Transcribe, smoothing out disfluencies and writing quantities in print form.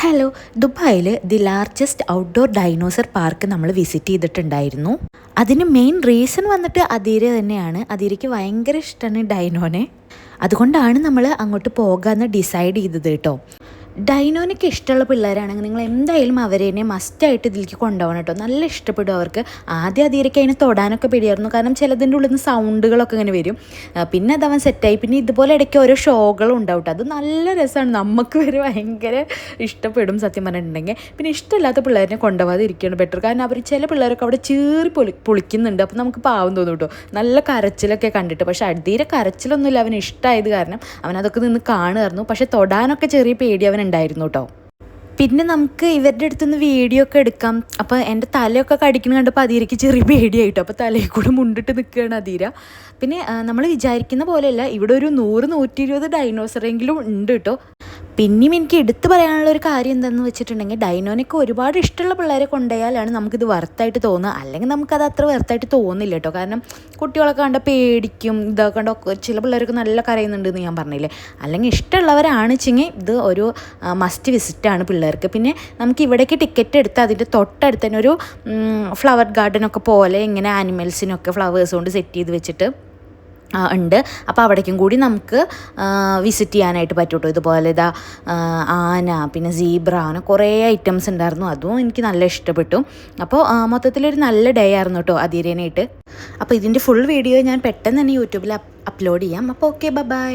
Hello, ദുബായിൽ the largest outdoor dinosaur park നമ്മൾ visit ചെയ്തിട്ടുണ്ടായിരുന്നു. അതിന് മെയിൻ റീസൺ വന്നിട്ട് അദീര തന്നെയാണ്. അദീരയ്ക്ക് ഭയങ്കര ഇഷ്ടമാണ് ഡൈനോനെ. അതുകൊണ്ടാണ് നമ്മൾ അങ്ങോട്ട് പോകാമെന്ന് ഡിസൈഡ് ചെയ്തത് കേട്ടോ. ഡൈനോനൊക്കെ ഇഷ്ടമുള്ള പിള്ളേരാണെങ്കിൽ നിങ്ങൾ എന്തായാലും അവരെ മസ്റ്റായിട്ട് ഇതിലേക്ക് കൊണ്ടുപോകണം കേട്ടോ. നല്ല ഇഷ്ടപ്പെടും അവർക്ക്. ആദ്യം അദീരയ്ക്ക് അതിനെ തൊടാനൊക്കെ പേടിയായിരുന്നു, കാരണം ചിലതിൻ്റെ ഉള്ളിൽ നിന്ന് സൗണ്ടുകളൊക്കെ ഇങ്ങനെ വരും. പിന്നെ അതവൻ സെറ്റായി. പിന്നെ ഇതുപോലെ ഇടയ്ക്ക് ഓരോ ഷോകളും ഉണ്ടാവും. അത് നല്ല രസമാണ്, നമുക്ക് വരെ ഭയങ്കര ഇഷ്ടപ്പെടും സത്യം പറഞ്ഞിട്ടുണ്ടെങ്കിൽ. പിന്നെ ഇഷ്ടമില്ലാത്ത പിള്ളേരെ കൊണ്ടുപോകാതെ ഇരിക്കുകയാണ് ബെറ്റർ, കാരണം അവർ ചില പിള്ളേരൊക്കെ അവിടെ ചീറി പൊളിക്കുന്നുണ്ട്. അപ്പോൾ നമുക്ക് പാവം തോന്നും കേട്ടോ, നല്ല കരച്ചിലൊക്കെ കണ്ടിട്ട്. പക്ഷേ അദീര കരച്ചിലൊന്നുമില്ല, അവന് ഇഷ്ടമായത് കാരണം അവനതൊക്കെ നിന്ന് കാണുമായിരുന്നു. പക്ഷേ തൊടാനൊക്കെ ചെറിയ പേടി അവനുണ്ടായിരുന്നു കേട്ടോ. പിന്നെ നമുക്ക് ഇവരുടെ അടുത്തുനിന്ന് വീഡിയോ ഒക്കെ എടുക്കാം. അപ്പോൾ എൻ്റെ തലയൊക്കെ കടിക്കുന്ന കണ്ടപ്പോൾ അദീരയ്ക്ക് ചെറിയ പേടിയായിട്ടോ. അപ്പോൾ തലയിൽ കൂടെ മുണ്ടിട്ട് നിൽക്കുകയാണ് അദീര. പിന്നെ നമ്മൾ വിചാരിക്കുന്ന പോലെയല്ല, ഇവിടെ ഒരു 100-120 ഡൈനോസറെങ്കിലും ഉണ്ട് കേട്ടോ. പിന്നെയും എനിക്ക് എടുത്തു പറയാനുള്ള ഒരു കാര്യം എന്താണെന്ന് വെച്ചിട്ടുണ്ടെങ്കിൽ, ഡൈനോനൊക്കെ ഒരുപാട് ഇഷ്ടമുള്ള പിള്ളേരെ കൊണ്ടുപോയാലാണ് നമുക്കിത് വർത്തായിട്ട് തോന്നുക. അല്ലെങ്കിൽ നമുക്കത് അത്ര വർത്തായിട്ട് തോന്നില്ല കേട്ടോ. കാരണം കുട്ടികളൊക്കെ കണ്ട പേടിക്കും, ഇതൊക്കെ കണ്ടോ ചില പിള്ളേരൊക്കെ നല്ല കരയുന്നുണ്ടെന്ന് ഞാൻ പറഞ്ഞില്ലേ. അല്ലെങ്കിൽ ഇഷ്ടമുള്ളവരാണെച്ചെങ്കിൽ ഇത് ഒരു മസ്റ്റ് വിസിറ്റാണ് പിള്ളേർക്ക്. പിന്നെ നമുക്ക് ഇവിടേക്ക് ടിക്കറ്റ് എടുത്ത് അതിൻ്റെ തൊട്ടടുത്ത് തന്നെ ഒരു ഫ്ലവർ ഗാർഡനൊക്കെ പോലെ ഇങ്ങനെ ആനിമൽസിനൊക്കെ ഫ്ലവേഴ്സ് കൊണ്ട് സെറ്റ് ചെയ്ത് വെച്ചിട്ട് ഉണ്ട്. അപ്പോൾ അവിടേക്കും കൂടി നമുക്ക് വിസിറ്റ് ചെയ്യാനായിട്ട് പറ്റും കേട്ടോ. ഇതുപോലെ ഇതാ ആന, പിന്നെ സീബ്ര, അങ്ങനെ കുറേ ഐറ്റംസ് ഉണ്ടായിരുന്നു. അതും എനിക്ക് നല്ല ഇഷ്ടപ്പെട്ടു. അപ്പോൾ മൊത്തത്തിലൊരു നല്ല ഡേ ആയിരുന്നു കേട്ടോ അദീരേനായിട്ട്. അപ്പോൾ ഇതിൻ്റെ ഫുൾ വീഡിയോ ഞാൻ പെട്ടെന്ന് തന്നെ യൂട്യൂബിൽ അപ്ലോഡ് ചെയ്യാം. അപ്പോൾ ഓക്കെ, ബൈ.